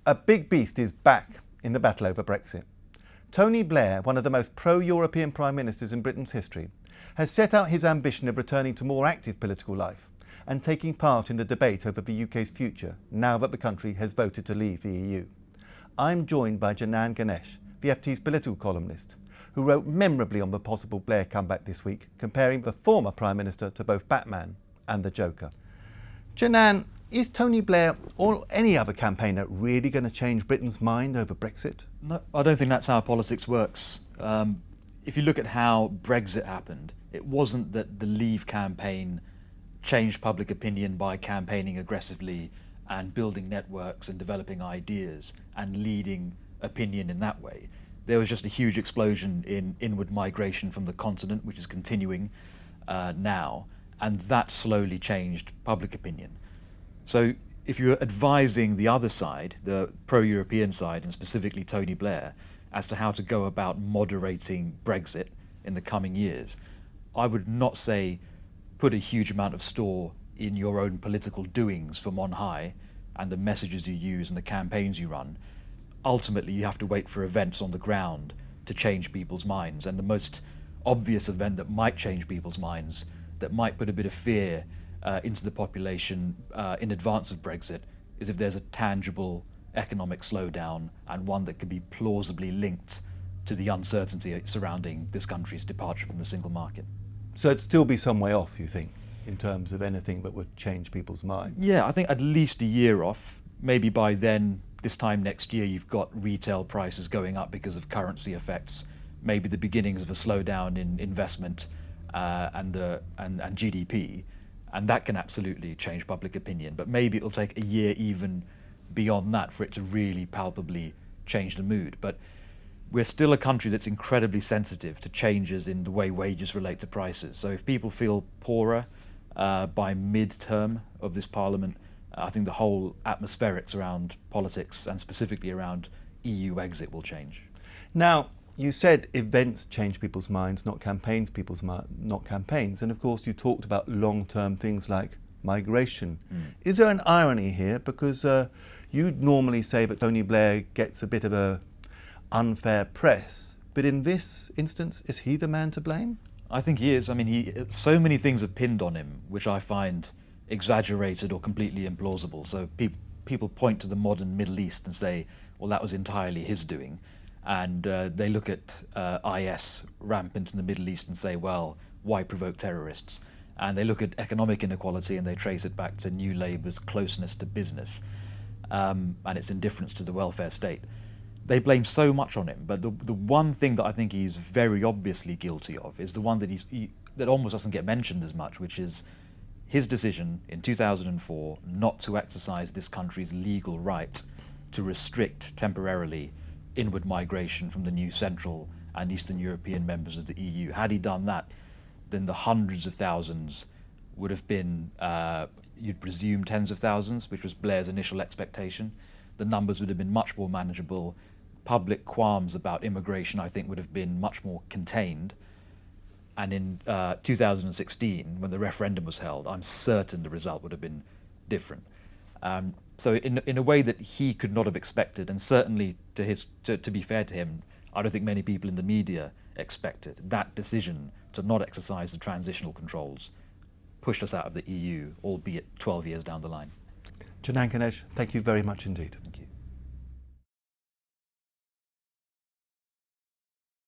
A big beast is back in the battle over Brexit. Tony Blair, one of the most pro-European Prime Ministers in Britain's history, has set out his ambition of returning to more active political life and taking part in the debate over the UK's future now that the country has voted to leave the EU. I'm joined by Janan Ganesh, the FT's political columnist, who wrote memorably on the possible Blair comeback this week, comparing the former Prime Minister to both Batman and the Joker. Janan, is Tony Blair or any other campaigner really going to change Britain's mind over Brexit? No, I don't think that's how politics works. If you look at how Brexit happened, it wasn't that the Leave campaign changed public opinion by campaigning aggressively and building networks and developing ideas and leading opinion in that way. There was just a huge explosion in inward migration from the continent, which is continuing now, and that slowly changed public opinion. So if you're advising the other side, the pro-European side, and specifically Tony Blair, as to how to go about moderating Brexit in the coming years, I would not say put a huge amount of store in your own political doings from on high and the messages you use and the campaigns you run. Ultimately, you have to wait for events on the ground to change people's minds. And the most obvious event that might change people's minds, that might put a bit of fear into the population in advance of Brexit, is if there's a tangible economic slowdown and one that could be plausibly linked to the uncertainty surrounding this country's departure from the single market. So it'd still be some way off, you think, in terms of anything that would change people's minds? Yeah, I think at least a year off. Maybe by then, this time next year, you've got retail prices going up because of currency effects, maybe the beginnings of a slowdown in investment and GDP, and that can absolutely change public opinion. But maybe it'll take a year even beyond that for it to really palpably change the mood. But we're still a country that's incredibly sensitive to changes in the way wages relate to prices. So if people feel poorer by mid-term of this parliament, I think the whole atmospherics around politics and specifically around EU exit will change. Now, you said events change people's minds, not campaigns, not campaigns. And of course, you talked about long-term things like migration. Is there an irony here? Because you'd normally say that Tony Blair gets a bit of a unfair press, but in this instance, is he the man to blame? I think he is. I mean, so many things are pinned on him, which I find exaggerated or completely implausible. So people point to the modern Middle East and say, well, that was entirely his doing. And they look at IS rampant in the Middle East and say, well, why provoke terrorists? And they look at economic inequality and they trace it back to New Labour's closeness to business and its indifference to the welfare state. They blame so much on him, but the one thing that I think he's very obviously guilty of is the one that that almost doesn't get mentioned as much, which is his decision in 2004 not to exercise this country's legal right to restrict temporarily inward migration from the new Central and Eastern European members of the EU. Had he done that, then the hundreds of thousands would have been, you'd presume, tens of thousands, which was Blair's initial expectation. The numbers would have been much more manageable. Public qualms about immigration, I think, would have been much more contained. And in 2016, when the referendum was held, I'm certain the result would have been different. So in a way that he could not have expected, and certainly to be fair to him, I don't think many people in the media expected, that decision to not exercise the transitional controls pushed us out of the EU, albeit 12 years down the line. Janan Ganesh, thank you very much indeed.